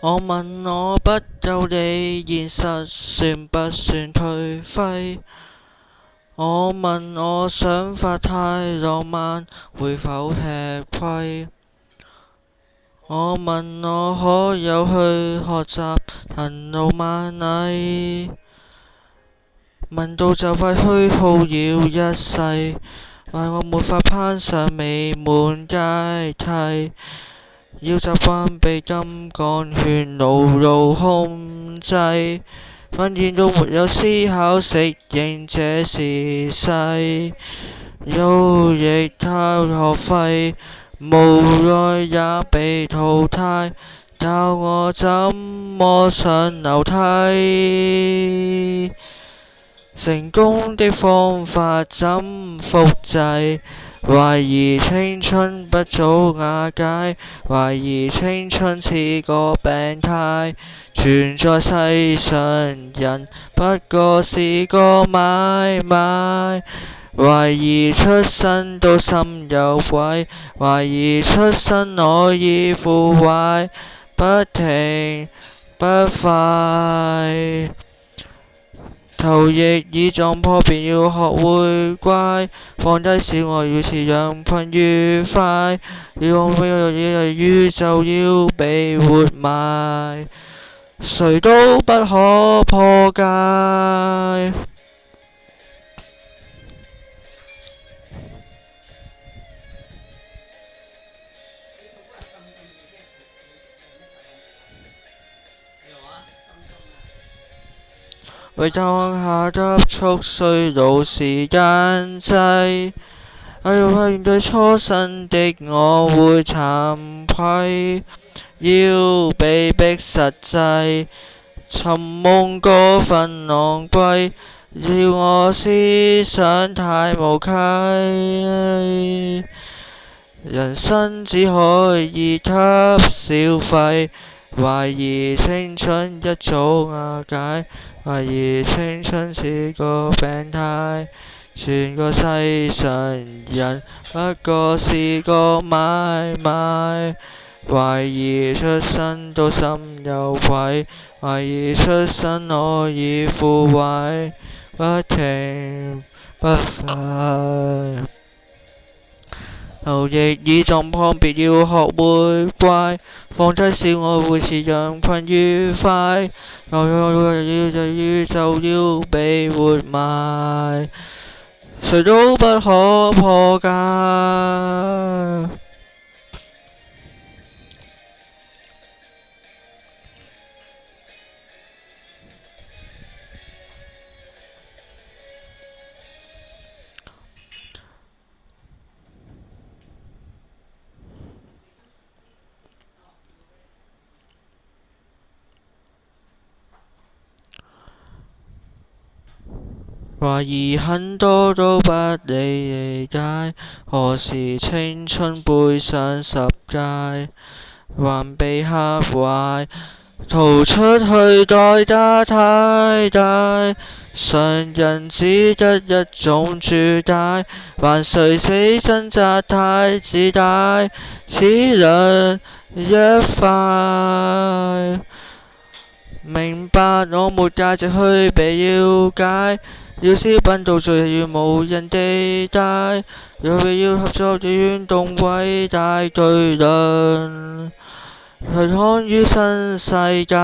我問我不夠你，現實算不算頹廢？我問我想法太浪漫，會否吃虧？我問我可有去學習行路萬里？問到就快虛耗了一世，怪我沒法攀上美滿階梯，要習慣被金剛圈牢牢控制，訓練到沒有思考適應這時勢，有益他學費，無奈也被淘汰，教我怎麼上樓梯。成功的方法怎複製？懷疑青春不早瓦解，懷疑青春似個病態，存在世上人不過是個買賣，懷疑出生都心有鬼，懷疑出生我已腐壞，不停不快。頭亦已撞破，便要學會乖，放低小我要似羊群愉快，要我宇宙要被活埋，誰都不可破解。為當下急速衰老時間滯，發現對初生的我會慚愧，要被逼實際，尋夢過分昂貴，要我思想太無稽，人生只可以給消費，懷疑青春一早瓦解，懷疑青春是個病態，全個世上人不過是個買賣，懷疑出生都心有愧，懷疑出生我已腐壞，不停不快。頭亦已撞破，別要學會乖，放低小我會似羊群愉快，宇宙要被活埋，誰都不可破解。懷疑很多都不理解，何時青春背上10屆，還被嚇壞，逃出去代價太大，常人只得一種主帶，還誰死掙扎太自大，只能一塊。明白我沒價值去被了解，要私奔到最遠無人地帶，要合作遠動偉大巨輪，去看於新世界。